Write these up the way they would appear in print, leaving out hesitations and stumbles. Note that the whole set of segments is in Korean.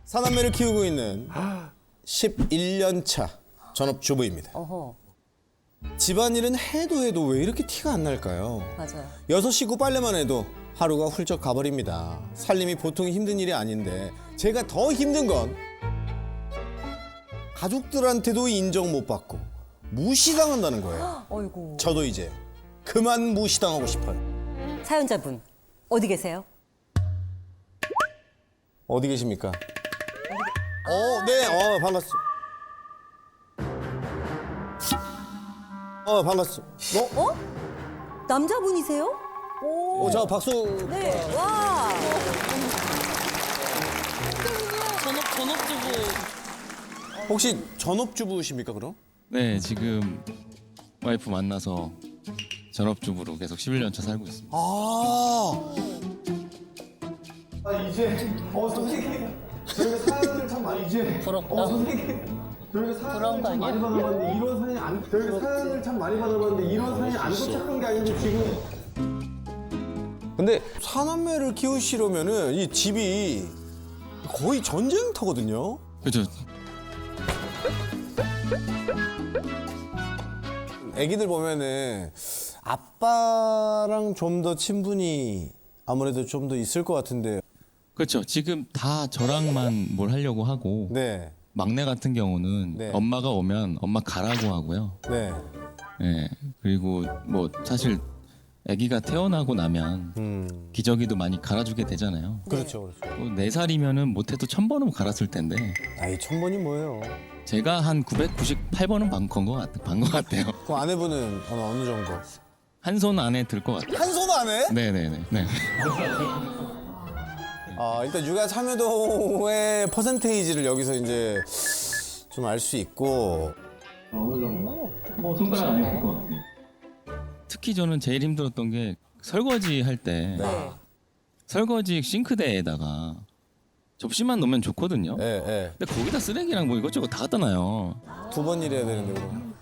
사남매를 키우고 있는 11년 차 전업주부입니다. 어허, 집안일은 해도 왜 이렇게 티가 안 날까요? 맞아요. 6식구 빨래만 해도 하루가 훌쩍 가버립니다. 살림이 보통 힘든 일이 아닌데 제가 더 힘든 건 가족들한테도 인정 못 받고 무시당한다는 거예요. 어이구. 저도 이제 그만 무시당하고 싶어요. 사연자분, 어디 계세요? 어디 계십니까? 네, 반갑습니다. 반갑습니다. 남자분이세요? 오. 자, 박수. 네, 와. 전업주부. 혹시 전업주부십니까, 그럼? 네, 지금 와이프 만나서 전업주부로 계속 11년 차 살고 있습니다. 이제 선생님 저희가 사연을 참 많이 이제 선생님 저희가 사연을 참 많이 받아봤는데 이런 사연이 안 저희가 사연을 참 많이 받아봤는데 이런 사연이 안 도착한 게 아닌데 지금 근데 사남매를 키우시려면은 이 집이 거의 전쟁터거든요. 그렇죠. 애기들 보면은 아빠랑 좀 더 친분이 아무래도 좀 더 있을 것 같은데. 그렇죠. 지금 다 저랑만 뭘 하려고 하고 네, 막내 같은 경우는 네. 엄마가 오면 엄마 가라고 하고요. 네. 예. 그리고 뭐 사실 아기가 태어나고 나면 기저귀도 많이 갈아주게 되잖아요. 그렇죠, 그렇죠. 4살이면은 못해도 1000번은 갈았을 텐데 아이 1000번이 뭐예요? 제가 한 998번은 반것 같아요. 그 아내분은 어느 정도? 한 손 안에 들 것 같아요. 한 손 안에? 네네네. 네. 일단 육아 참여도의 퍼센테이지를 여기서 이제 좀 알 수 있고. 어느 정도? 뭐 손가락 안에 들 것 같아요. 특히 저는 제일 힘들었던 게 설거지 할 때 네. 설거지 싱크대에다가 접시만 놓으면 좋거든요. 예, 예. 근데 거기다 쓰레기랑 뭐 이것저것 다 갖다 놔요. 2번 일해야 되는데 그럼.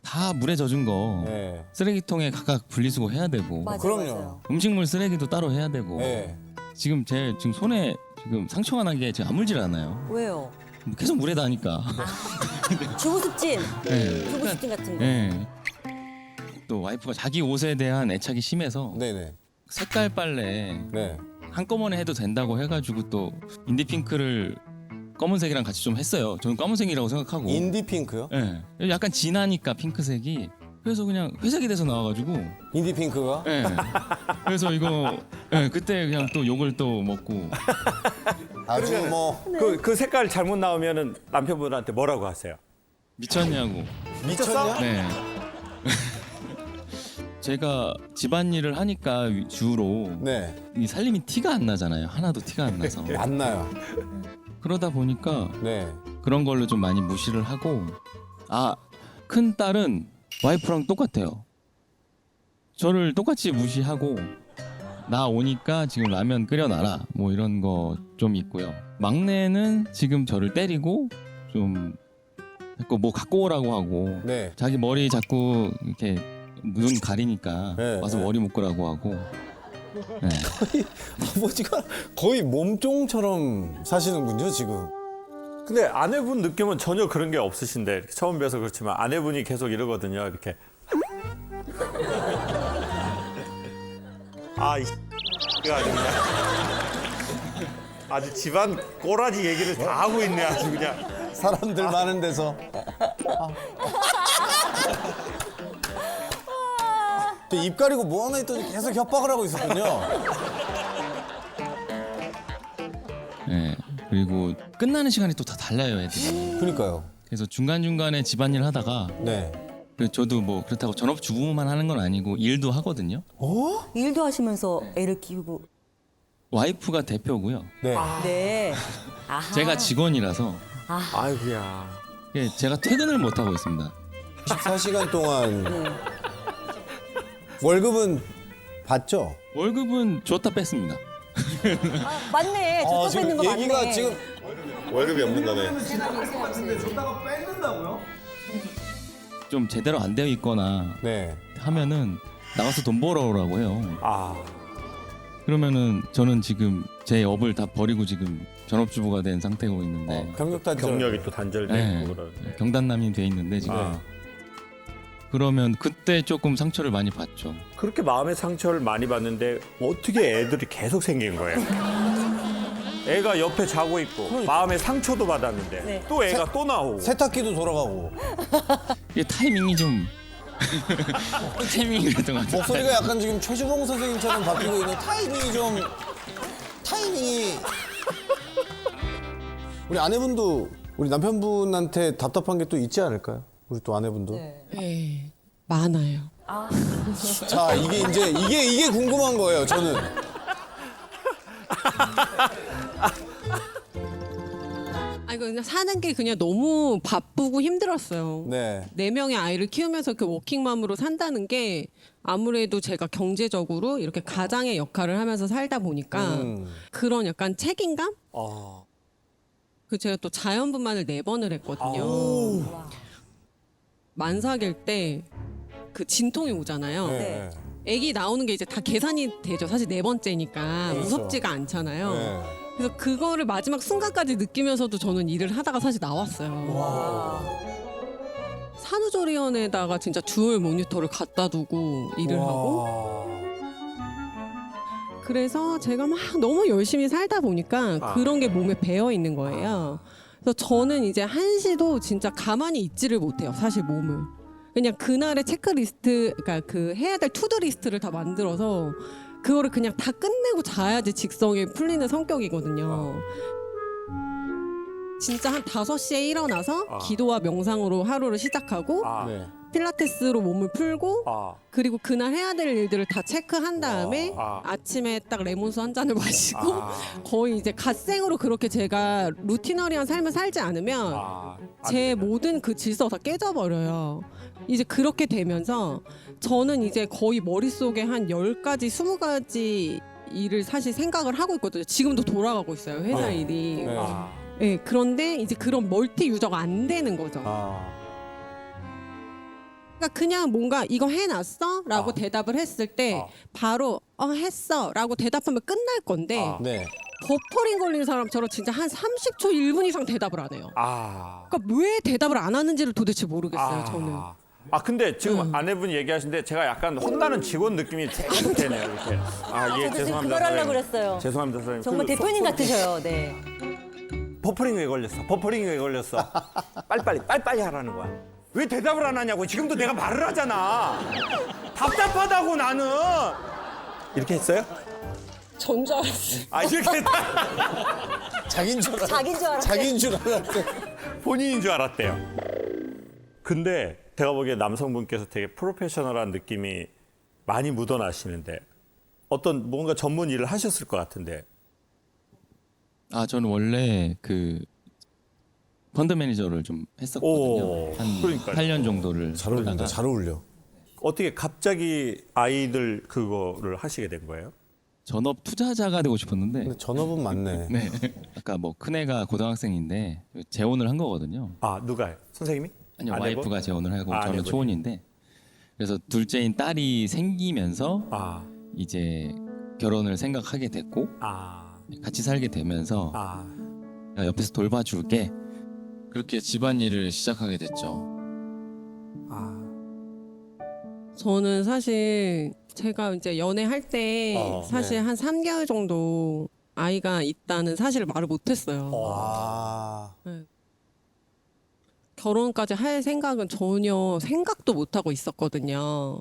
다 물에 젖은 거 예. 쓰레기통에 각각 분리수거 해야 되고 맞아요, 그럼요. 맞아요. 음식물 쓰레기도 따로 해야 되고 예. 지금 제 지금 손에 지금 상처가 난 게 제가 아물질 않아요. 왜요? 계속 물에 닿으니까. 주부습진, 네. 주부습진 같은 거. 네. 또 와이프가 자기 옷에 대한 애착이 심해서 네네. 색깔 빨래 네. 한꺼번에 해도 된다고 해가지고 또 인디핑크를 검은색이랑 같이 좀 했어요. 저는 검은색이라고 생각하고. 인디 핑크요? 예. 약간 진하니까 핑크색이. 그래서 그냥 회색이 돼서 나와가지고. 인디 핑크가? 예. 그래서 이거 그때 그냥 또 욕을 또 먹고. 아주 뭐 그 색깔 잘못 나오면은 남편분한테 뭐라고 하세요? 미쳤냐고. 미쳤냐? 네. 제가 집안일을 하니까 주로 네. 이 살림이 티가 안 나잖아요. 하나도 티가 안 나서. 맞나요? 그러다 보니까 네. 그런 걸로 좀 많이 무시를 하고 큰 딸은 와이프랑 똑같아요. 저를 똑같이 무시하고 나 오니까 지금 라면 끓여놔라 뭐 이런 거 좀 있고요. 막내는 지금 저를 때리고 좀 자꾸 뭐 갖고 오라고 하고 네. 자기 머리 자꾸 이렇게 눈 가리니까 네, 와서 네. 머리 묶으라고 하고 네. 아버지가 거의 몸종처럼 사시는군요, 지금. 근데 아내분 느낌은 전혀 그런 게 없으신데 이렇게 처음 뵈서 그렇지만 아내분이 계속 이러거든요. 이렇게 이 X가 아주 그냥 아주 집안 꼬라지 얘기를 다 하고 있네 아주 그냥. 사람들 많은 데서. 또 입 가리고 뭐 하나 했더니 계속 협박을 하고 있었군요. 네. 그리고 끝나는 시간이 또 다 달라요, 애들이. 그러니까요. 그래서 중간중간에 집안일 하다가 네. 저도 뭐 그렇다고 전업주부만 하는 건 아니고 일도 하거든요. 일도 하시면서 애를 키우고. 와이프가 대표고요. 네. 네. 아하. 제가 직원이라서 아이고야. 제가 퇴근을 못 하고 있습니다. 24시간 동안 네. 월급은 받죠? 월급은 줬다 뺐습니다. 맞네. 줬다 지금 뺏는 거 맞네. 얘기가 지금 월급이 없는다네. 좀 제대로 안 되어 있거나 네. 하면은 나가서 돈 벌어오라고 해요. 그러면은 저는 지금 제 업을 다 버리고 지금 전업주부가 된 상태고 있는데 경력 단절. 경력이 또 단절돼 네, 있고 그런. 경단남이 돼 있는데 지금 아. 그러면 그때 조금 상처를 많이 받죠. 그렇게 마음의 상처를 많이 받는데 어떻게 애들이 계속 생긴 거예요? 애가 옆에 자고 있고 마음의 상처도 받았는데 네. 또 애가 또 나오고. 세탁기도 돌아가고. 이게 타이밍이 좀 타이밍이 그랬던 것 같아요. 목소리가 약간 지금 최주봉 선생님처럼 바뀌고 있는 타이밍이 우리 아내분도 우리 남편분한테 답답한 게 또 있지 않을까요? 우리 또 아내분도. 네, 많아요. 자, 이게 궁금한 거예요, 저는. 아니 그냥 사는 게 그냥 너무 바쁘고 힘들었어요. 네. 4명의 아이를 키우면서 그 워킹맘으로 산다는 게 아무래도 제가 경제적으로 이렇게 가장의 역할을 하면서 살다 보니까 그런 약간 책임감? 아. 그 제가 또 자연분만을 4번을 했거든요. 만삭일 때 그 진통이 오잖아요. 네. 아기 나오는 게 이제 다 계산이 되죠. 사실 4번째니까 그렇죠. 무섭지가 않잖아요. 네. 그래서 그거를 마지막 순간까지 느끼면서도 저는 일을 하다가 사실 나왔어요. 산후조리원에다가 진짜 듀얼 모니터를 갖다 두고 일을 하고 그래서 제가 막 너무 열심히 살다 보니까 그런 게 몸에 배어 있는 거예요. 그래서 저는 이제 한시도 진짜 가만히 있지를 못해요. 사실 몸을. 그냥 그날의 체크리스트, 그러니까 그 해야 될 투두 리스트를 다 만들어서 그거를 그냥 다 끝내고 자야지 직성이 풀리는 성격이거든요. 진짜 한 5시에 일어나서 기도와 명상으로 하루를 시작하고 네. 필라테스로 몸을 풀고 그리고 그날 해야 될 일들을 다 체크한 다음에 아침에 딱 레몬수 한 잔을 마시고 거의 이제 갓생으로 그렇게 제가 루티너리한 삶을 살지 않으면 제 모든 그 질서가 다 깨져버려요. 이제 그렇게 되면서 저는 이제 거의 머릿속에 한 10가지, 20가지 일을 사실 생각을 하고 있거든요. 지금도 돌아가고 있어요, 회사 일이. 네, 그런데 이제 그런 멀티 유저가 안 되는 거죠. 그러니까 그냥 뭔가 이거 해놨어? 라고 대답을 했을 때 바로 했어 라고 대답하면 끝날 건데 네. 버퍼링 걸린 사람처럼 진짜 한 30초, 1분 이상 대답을 안 해요. 그러니까 왜 대답을 안 하는지를 도대체 모르겠어요, 저는. 근데 지금 아내분이 얘기하신데 제가 약간 혼나는 직원 느낌이 계속 되네요. 이렇게. 예, 저도 지금 죄송합니다. 그걸 하려고 선생님. 그랬어요. 죄송합니다, 선생님. 정말 그 대표님 같으셔요. 네. 버퍼링 왜 걸렸어? 버퍼링 왜 걸렸어? 빨리빨리 하라는 거야. 왜 대답을 안 하냐고. 지금도 내가 말을 하잖아. 답답하다고 나는. 이렇게 했어요? 전 줄 알았어요. 이렇게 했다. 자기인 줄 알았대. 자기인 줄 알았대. 자기인 줄 알았대. 본인인 줄 알았대요. 근데 제가 보기에 남성분께서 되게 프로페셔널한 느낌이 많이 묻어나시는데 어떤 뭔가 전문 일을 하셨을 것 같은데. 저는 원래 그 펀드 매니저를 좀 했었거든요. 오, 한 그러니까요. 8년 정도를 잘 어울린다. 하다가 잘 어울려. 어떻게 갑자기 아이들 그거를 하시게 된 거예요? 전업 투자자가 되고 싶었는데 근데 전업은 맞네. 네. 아까 뭐 큰애가 고등학생인데 재혼을 한 거거든요. 누가요? 선생님이? 아니요, 아내분? 와이프가 재혼을 하고 저는 아내분이. 초혼인데 그래서 둘째인 딸이 생기면서 이제 결혼을 생각하게 됐고 같이 살게 되면서 내가 옆에서 돌봐줄게 그렇게 집안일을 시작하게 됐죠. 저는 사실 제가 이제 연애할 때 사실 한 3개월 정도 아이가 있다는 사실을 말을 못했어요. 결혼까지 할 생각은 전혀 생각도 못하고 있었거든요.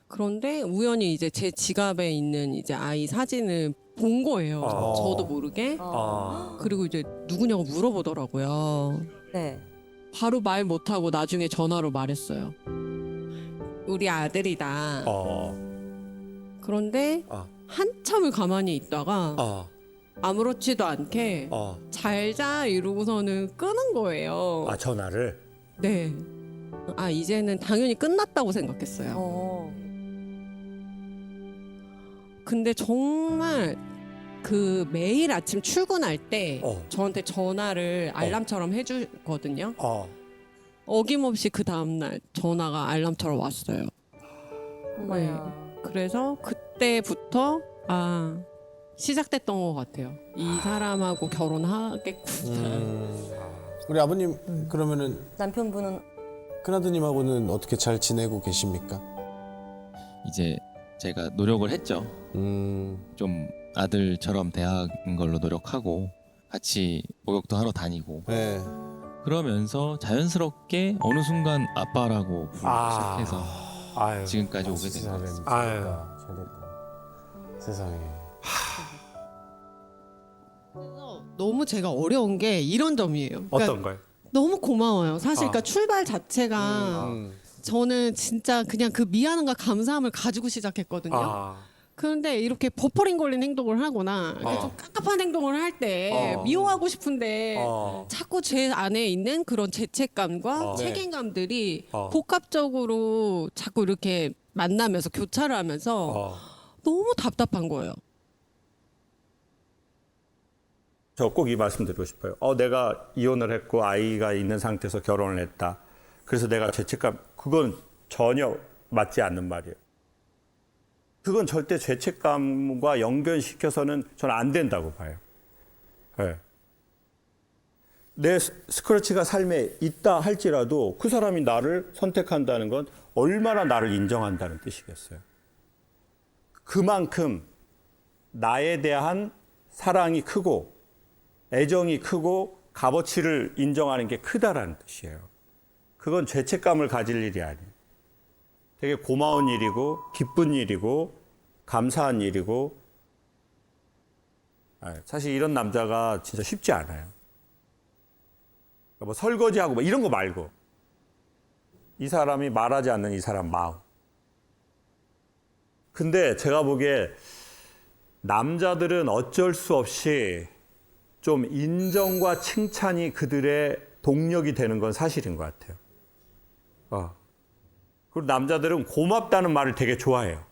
그런데 우연히 이제 제 지갑에 있는 이제 아이 사진을 본 거예요. 저도 모르게. 그리고 이제 누구냐고 물어보더라고요. 네. 바로 말 못하고 나중에 전화로 말했어요. 우리 아들이다. 그런데 한참을 가만히 있다가 아무렇지도 않게 잘자 이러고서는 끄는 거예요. 전화를? 네. 이제는 당연히 끝났다고 생각했어요. 근데 정말 그 매일 아침 출근할 때 저한테 전화를 알람처럼 해주거든요. 어김없이 그 다음날 전화가 알람처럼 왔어요. 네. 그래서 그때부터 시작됐던 것 같아요. 이 사람하고 결혼하겠구나. 우리 아버님 그러면은 남편분은 큰아드님하고는 어떻게 잘 지내고 계십니까? 이제 제가 노력을 했죠. 좀 아들처럼 대하는 걸로 노력하고 같이 목욕도 하러 다니고 네. 그러면서 자연스럽게 어느 순간 아빠라고 부르기 아. 시작해서 아유. 지금까지 오게 된 것 같아요. 아유. 잘됐다. 세상에. 너무 제가 어려운 게 이런 점이에요. 그러니까 어떤 거요? 너무 고마워요. 사실 그러니까 출발 자체가 저는 진짜 그냥 그 미안함과 감사함을 가지고 시작했거든요. 아. 그런데 이렇게 버퍼링 걸린 행동을 하거나 이렇게 좀 깝깝한 행동을 할 때 미워하고 싶은데 자꾸 제 안에 있는 그런 죄책감과 책임감들이 복합적으로 자꾸 이렇게 만나면서 교차를 하면서 너무 답답한 거예요. 저 꼭 이 말씀 드리고 싶어요. 내가 이혼을 했고 아이가 있는 상태에서 결혼을 했다. 그래서 내가 죄책감, 그건 전혀 맞지 않는 말이에요. 그건 절대 죄책감과 연결시켜서는 저는 안 된다고 봐요. 네. 내 스크래치가 삶에 있다 할지라도 그 사람이 나를 선택한다는 건 얼마나 나를 인정한다는 뜻이겠어요. 그만큼 나에 대한 사랑이 크고 애정이 크고 값어치를 인정하는 게 크다라는 뜻이에요. 그건 죄책감을 가질 일이 아니에요. 되게 고마운 일이고 기쁜 일이고 감사한 일이고 사실 이런 남자가 진짜 쉽지 않아요. 뭐 설거지하고 뭐 이런 거 말고 이 사람이 말하지 않는 이 사람 마음. 근데 제가 보기에 남자들은 어쩔 수 없이 좀 인정과 칭찬이 그들의 동력이 되는 건 사실인 것 같아요. 그리고 남자들은 고맙다는 말을 되게 좋아해요.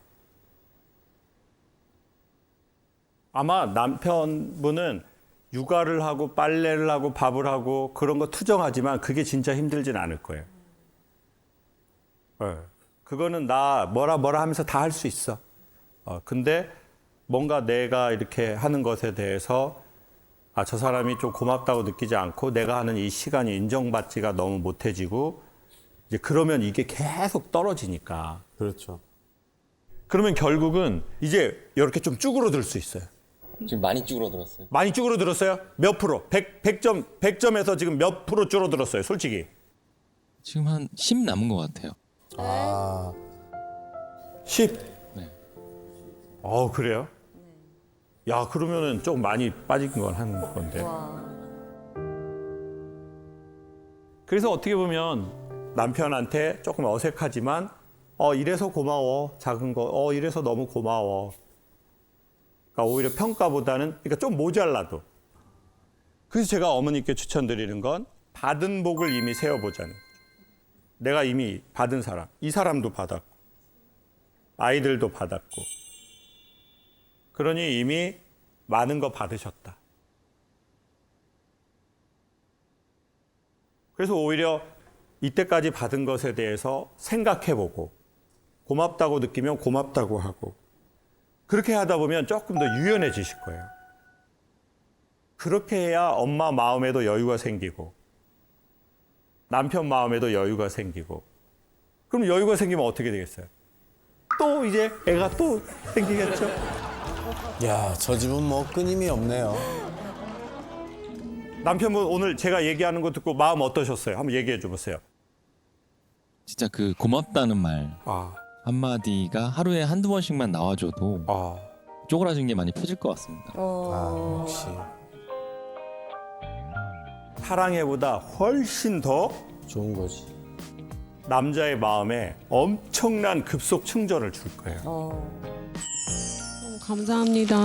아마 남편분은 육아를 하고 빨래를 하고 밥을 하고 그런 거 투정하지만 그게 진짜 힘들진 않을 거예요. 그거는 나 뭐라 하면서 다 할 수 있어. 근데 뭔가 내가 이렇게 하는 것에 대해서 저 사람이 좀 고맙다고 느끼지 않고 내가 하는 이 시간이 인정받지가 너무 못해지고 이제 그러면 이게 계속 떨어지니까. 그렇죠. 그러면 결국은 이제 이렇게 좀 쭈그러들 수 있어요. 지금 많이 쭈그러들었어요. 많이 쭈그러들었어요? 몇 프로? 100점에서 지금 몇 프로 줄어들었어요, 솔직히? 지금 한 10 남은 것 같아요. 10? 네. 그래요? 야, 그러면은 좀 많이 빠진 건 하는 건데. 그래서 어떻게 보면 남편한테 조금 어색하지만, 이래서 고마워. 작은 거. 이래서 너무 고마워. 그러니까 오히려 평가보다는, 그러니까 좀 모자라도. 그래서 제가 어머니께 추천드리는 건 받은 복을 이미 세워보자는 거죠. 내가 이미 받은 사람, 이 사람도 받았고, 아이들도 받았고, 그러니 이미 많은 거 받으셨다. 그래서 오히려 이때까지 받은 것에 대해서 생각해보고 고맙다고 느끼면 고맙다고 하고 그렇게 하다 보면 조금 더 유연해지실 거예요. 그렇게 해야 엄마 마음에도 여유가 생기고 남편 마음에도 여유가 생기고 그럼 여유가 생기면 어떻게 되겠어요? 또 이제 애가 또 생기겠죠? 야, 저 집은 뭐 끊임이 없네요. 남편분 오늘 제가 얘기하는 거 듣고 마음 어떠셨어요? 한번 얘기해 줘보세요. 진짜 그 고맙다는 말 한마디가 하루에 한두 번씩만 나와줘도 쪼그라진 게 많이 펴질 것 같습니다. 역시. 사랑해보다 훨씬 더 좋은 거지. 남자의 마음에 엄청난 급속 충전을 줄 거예요. 감사합니다.